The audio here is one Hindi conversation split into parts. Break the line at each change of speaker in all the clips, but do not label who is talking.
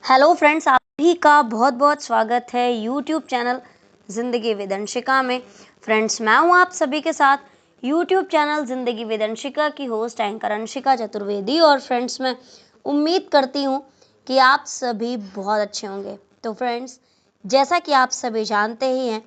हेलो फ्रेंड्स, आप सभी का बहुत बहुत स्वागत है यूट्यूब चैनल ज़िंदगी विद अंशिका में। फ्रेंड्स, मैं हूं आप सभी के साथ यूट्यूब चैनल ज़िंदगी विद अंशिका की होस्ट एंकर अंशिका चतुर्वेदी। और फ्रेंड्स, मैं उम्मीद करती हूं कि आप सभी बहुत अच्छे होंगे। तो फ्रेंड्स, जैसा कि आप सभी जानते ही हैं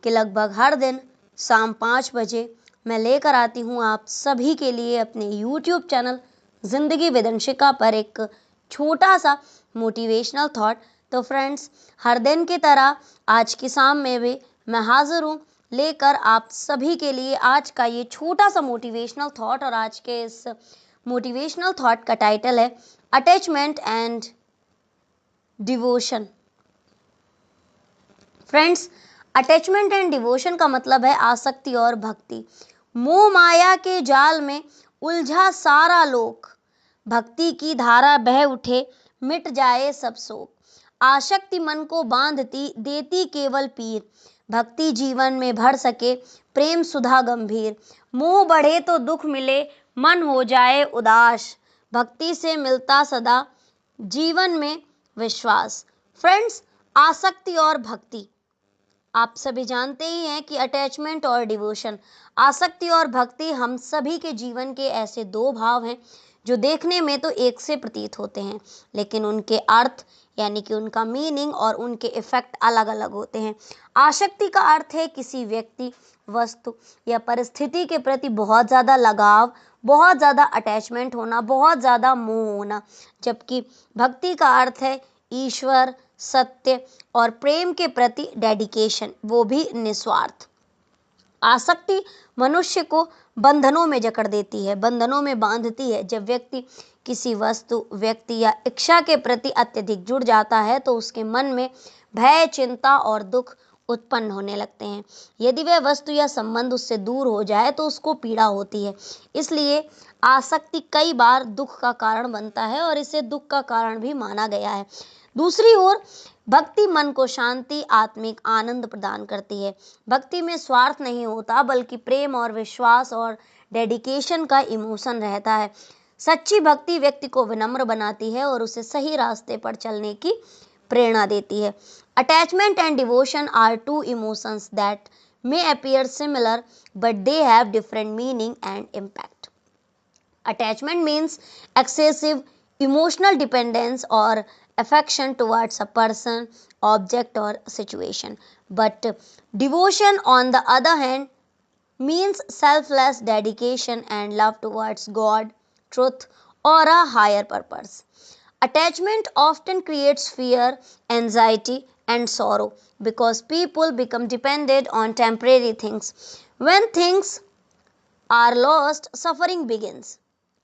कि लगभग हर दिन शाम 5 बजे मैं लेकर आती हूं आप सभी के लिए अपने यूट्यूब चैनल ज़िंदगी विद अंशिका पर एक छोटा सा मोटिवेशनल थॉट। तो फ्रेंड्स, हर दिन की तरह आज की शाम में भी मैं हाजिर हूँ लेकर आप सभी के लिए आज का ये छोटा सा मोटिवेशनल थॉट। और आज के इस मोटिवेशनल थॉट का टाइटल है attachment and devotion. Friends, attachment and devotion का मतलब है आसक्ति और भक्ति। मोह माया के जाल में उलझा सारा लोक, भक्ति की धारा बह उठे मिट जाए सब शोक। आसक्ति मन को बांधती देती केवल पीर, भक्ति जीवन में भर सके प्रेम सुधा गंभीर। मोह बढ़े तो दुख मिले मन हो जाए उदास, भक्ति से मिलता सदा जीवन में विश्वास। फ्रेंड्स, आसक्ति और भक्ति आप सभी जानते ही हैं कि अटैचमेंट और डिवोशन, आसक्ति और भक्ति हम सभी के जीवन के ऐसे दो भाव हैं जो देखने में तो एक से प्रतीत होते हैं, लेकिन उनके अर्थ यानी कि उनका मीनिंग और उनके इफेक्ट अलग अलग होते हैं। आसक्ति का अर्थ है किसी व्यक्ति, वस्तु या परिस्थिति के प्रति बहुत ज़्यादा लगाव, बहुत ज़्यादा अटैचमेंट होना, बहुत ज़्यादा मोह होना। जबकि भक्ति का अर्थ है ईश्वर, सत्य और प्रेम के प्रति डेडिकेशन, वो भी निस्वार्थ। आसक्ति मनुष्य को बंधनों में जकड़ देती है, बंधनों में बांधती है। जब व्यक्ति किसी वस्तु, व्यक्ति या इच्छा के प्रति अत्यधिक जुड़ जाता है तो उसके मन में भय, चिंता और दुख उत्पन्न होने लगते हैं। यदि वह वस्तु या संबंध उससे दूर हो जाए तो उसको पीड़ा होती है। इसलिए आसक्ति कई बार दुख का कारण बनता है और इसे दुख का कारण भी माना गया है। दूसरी ओर भक्ति मन को शांति, आत्मिक आनंद प्रदान करती है। भक्ति में स्वार्थ नहीं होता बल्कि प्रेम और विश्वास और डेडिकेशन का इमोशन रहता है। सच्ची भक्ति व्यक्ति को विनम्र बनाती है और उसे सही रास्ते पर चलने की प्रेरणा देती है। Attachment and devotion are two emotions that may appear similar but they have different meaning and impact. Attachment means excessive emotional dependence or affection towards a person, object or situation. But devotion on the other hand means selfless dedication and love towards God, truth or a higher purpose. Attachment often creates fear, anxiety, and sorrow because people become dependent on temporary things. When things are lost, suffering begins.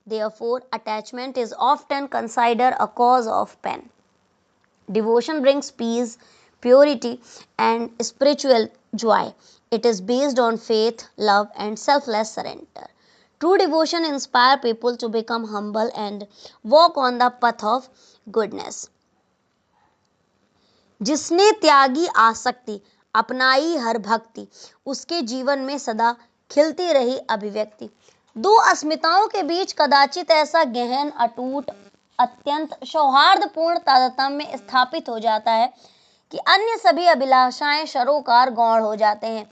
Therefore, attachment is often considered a cause of pain. Devotion brings peace, purity, and spiritual joy. It is based on faith, love, and selfless surrender. True devotion inspires people to become humble and walk on the path of goodness. जिसने त्यागी आसक्ति, अपनाई हर भक्ति, उसके जीवन में सदा खिलती रही अभिव्यक्ति। दो अस्मिताओं के बीच कदाचित ऐसा गहन, अटूट, अत्यंत सौहार्दपूर्ण तारतम्य स्थापित हो जाता है कि अन्य सभी अभिलाषाएं सरोकार गौण हो जाते हैं।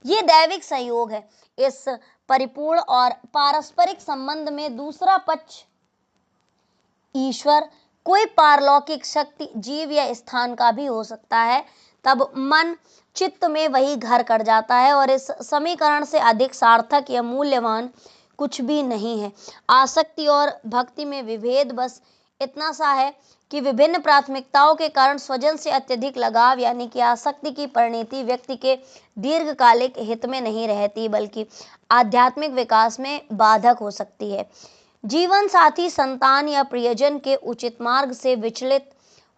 ये दैविक संयोग है। इस परिपूर्ण और पारस्परिक संबंध में दूसरा पक्ष ईश्वर, कोई पारलौकिक शक्ति, जीव या स्थान का भी हो सकता है। तब मन चित्त में वही घर कर जाता है और इस समीकरण से अधिक सार्थक या मूल्यवान कुछ भी नहीं है। आसक्ति और भक्ति में विभेद बस इतना सा है कि विभिन्न प्राथमिकताओं के कारण स्वजन से अत्यधिक लगाव यानी कि आसक्ति की परिणति व्यक्ति के दीर्घकालिक हित में नहीं रहती बल्कि आध्यात्मिक विकास में बाधक हो सकती है। जीवन साथी, संतान या प्रियजन के उचित मार्ग से विचलित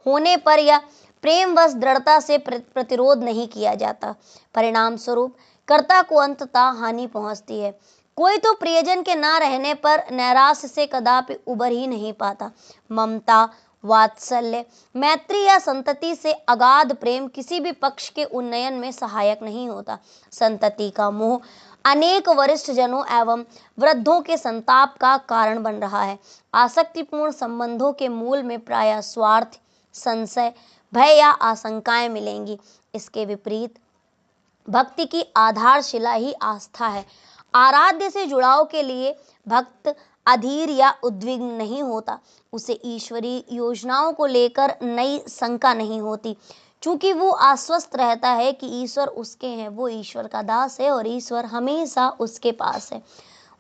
होने पर या प्रेमवश दृढ़ता से प्रतिरोध नहीं किया जाता, परिणाम स्वरूप कर्ता को अंततः हानि पहुंचती है। कोई तो प्रियजन के ना रहने पर नैराश्य से कदापि उबर ही नहीं पाता। ममता, वात्सल्य, मैत्री या संतति से अगाध प्रेम किसी भी पक्ष के उन्नयन में सहायक नहीं होता। संतति का मोह अनेक वरिष्ठ जनों एवं वृद्धों के संताप का कारण बन रहा है। आसक्तिपूर्ण संबंधों के मूल में प्रायः स्वार्थ, संशय, भय या आशंकाएं मिलेंगी। इसके विपरीत भक्ति की आधारशिला ही आस्था है। आराध्य से जुड़ाव के लिए भक्त अधीर या उद्विग्न नहीं होता, उसे ईश्वरीय योजनाओं को लेकर नई शंका नहीं होती, क्योंकि वो आश्वस्त रहता है कि ईश्वर उसके हैं, वो ईश्वर का दास है और ईश्वर हमेशा उसके पास है।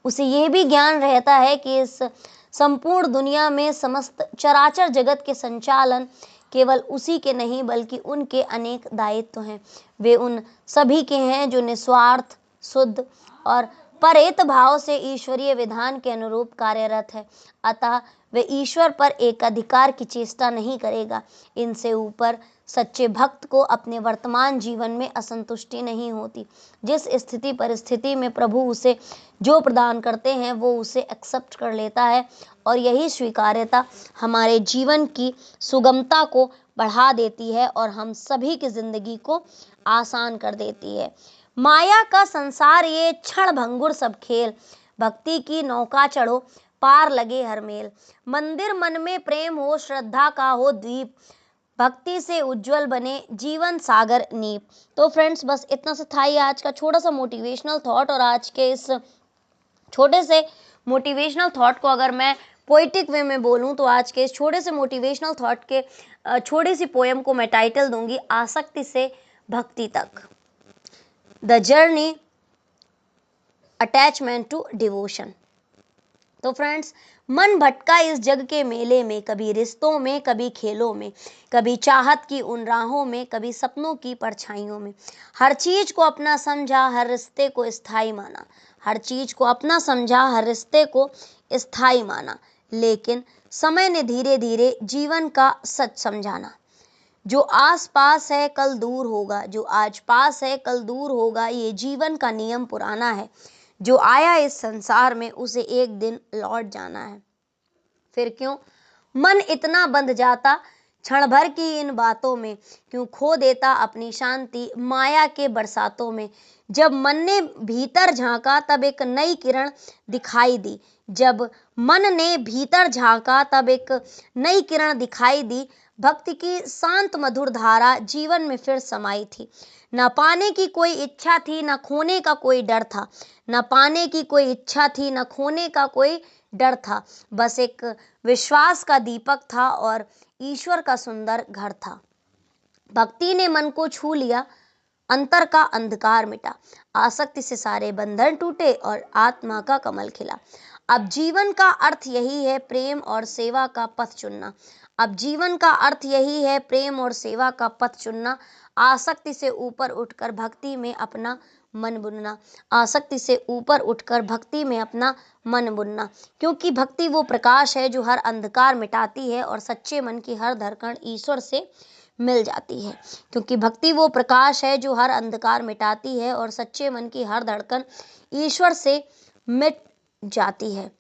उसे ये भी ज्ञान रहता है कि इस संपूर्ण दुनिया में समस्त चराचर जगत के संचालन केवल उसी के नहीं बल्कि उनके अनेक दायित्व हैं। वे उन सभी के हैं जो निस्वार्थ, शुद्ध और परेत भाव से ईश्वरीय विधान के अनुरूप कार्यरत है। अतः वे ईश्वर पर एकाधिकार की चेष्टा नहीं करेगा। इनसे ऊपर सच्चे भक्त को अपने वर्तमान जीवन में असंतुष्टि नहीं होती। जिस स्थिति परिस्थिति में प्रभु उसे जो प्रदान करते हैं वो उसे एक्सेप्ट कर लेता है, और यही स्वीकार्यता हमारे जीवन की सुगमता को बढ़ा देती है और हम सभी की जिंदगी को आसान कर देती है। माया का संसार ये क्षण भंगुर सब खेल, भक्ति की नौका चढ़ो पार लगे हर मेल। मंदिर मन में प्रेम हो, श्रद्धा का हो द्वीप, भक्ति से उज्जवल बने जीवन सागर नीप। तो फ्रेंड्स, बस इतना सा था ये आज का छोटा सा मोटिवेशनल थॉट। और आज के इस छोटे से मोटिवेशनल थॉट को अगर मैं पोइटिक वे में बोलूं तो आज के इस छोटे से मोटिवेशनल थॉट के छोटी सी पोएम को मैं टाइटल दूंगी आसक्ति से भक्ति तक, the journey attachment to devotion. तो फ्रेंड्स, मन भटका इस जग के मेले में, कभी रिश्तों में, कभी खेलों में, कभी चाहत की उन राहों में, कभी सपनों की परछाइयों में। हर चीज को अपना समझा, हर रिश्ते को स्थायी माना, हर चीज को अपना समझा, हर रिश्ते को स्थायी माना। लेकिन समय ने धीरे धीरे जीवन का सच समझाना। जो आस पास है कल दूर होगा, जो आज पास है कल दूर होगा, ये जीवन का नियम पुराना है। जो आया इस संसार में उसे एक दिन लौट जाना है। फिर क्यों मन इतना बंध जाता क्षण भर की इन बातों में, क्यों खो देता अपनी शांति माया के बरसातों में। जब मन ने भीतर झांका तब एक नई किरण दिखाई दी, जब मन ने भीतर झांका तब एक नई किरण दिखाई दी। भक्ति की शांत मधुर धारा जीवन में फिर समाई थी। न पाने की कोई इच्छा थी, न खोने का कोई डर था। न पाने की कोई इच्छा थी, न खोने का कोई डर था। बस एक विश्वास का दीपक था और ईश्वर का सुंदर घर था। भक्ति ने मन को छू लिया, अंतर का अंधकार मिटा, आसक्ति से सारे बंधन टूटे और आत्मा का कमल खिला। अब जीवन का अर्थ यही है प्रेम और सेवा का पथ चुनना। अब जीवन का अर्थ यही है प्रेम और सेवा का पथ चुनना। आसक्ति से ऊपर उठकर भक्ति में अपना मन बुनना। आसक्ति से ऊपर उठकर भक्ति में अपना मन बुनना, क्योंकि भक्ति वो प्रकाश है जो हर अंधकार मिटाती है और सच्चे मन की हर धड़कन ईश्वर से मिल जाती है। क्योंकि भक्ति वो प्रकाश है जो हर अंधकार मिटाती है और सच्चे मन की हर धड़कन ईश्वर से मिट जाती है।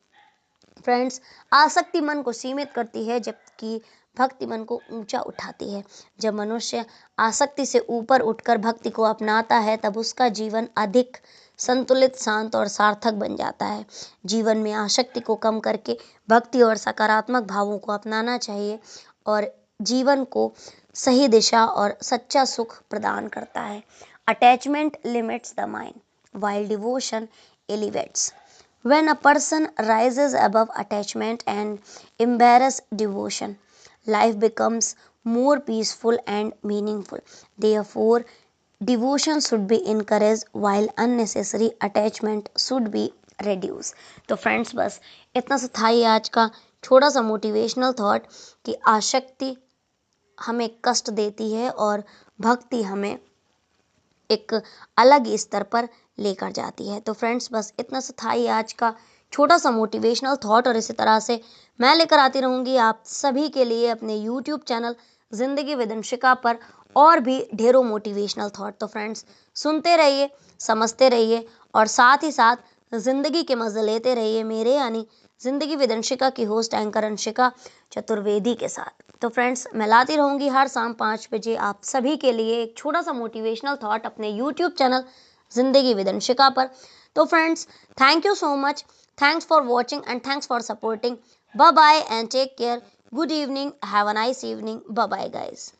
फ्रेंड्स, आसक्ति मन को सीमित करती है जबकि भक्ति मन को ऊंचा उठाती है। जब मनुष्य आसक्ति से ऊपर उठकर भक्ति को अपनाता है तब उसका जीवन अधिक संतुलित, शांत और सार्थक बन जाता है। जीवन में आसक्ति को कम करके भक्ति और सकारात्मक भावों को अपनाना चाहिए और जीवन को सही दिशा और सच्चा सुख प्रदान करता है। Attachment limits the mind while devotion elevates. When a person rises above attachment and embraces devotion, life becomes more peaceful and meaningful. Therefore, devotion should be encouraged while unnecessary attachment should be reduced. तो फ्रेंड्स, बस इतना सा था ये आज का छोटा सा मोटिवेशनल थॉट कि आसक्ति हमें कष्ट देती है और भक्ति हमें एक अलग स्तर पर लेकर जाती है। तो फ्रेंड्स, बस इतना सा था ये आज का छोटा सा मोटिवेशनल थॉट, और इसी तरह से मैं लेकर आती रहूँगी आप सभी के लिए अपने यूट्यूब चैनल जिंदगी विद अंशिका पर और भी ढेरों मोटिवेशनल थॉट। तो फ्रेंड्स, सुनते रहिए, समझते रहिए और साथ ही साथ जिंदगी के मजे लेते रहिए मेरे यानी जिंदगी विद अंशिका की होस्ट एंकर अंशिका चतुर्वेदी के साथ। तो फ्रेंड्स, मैं लाती रहूँगी हर शाम 5 बजे आप सभी के लिए एक छोटा सा मोटिवेशनल थॉट अपने यूट्यूब चैनल जिंदगी विद अंशिका पर। तो friends, thank you so much, thanks for watching and thanks for supporting. Bye bye and take care. Good evening. Have a nice evening. Bye bye, guys.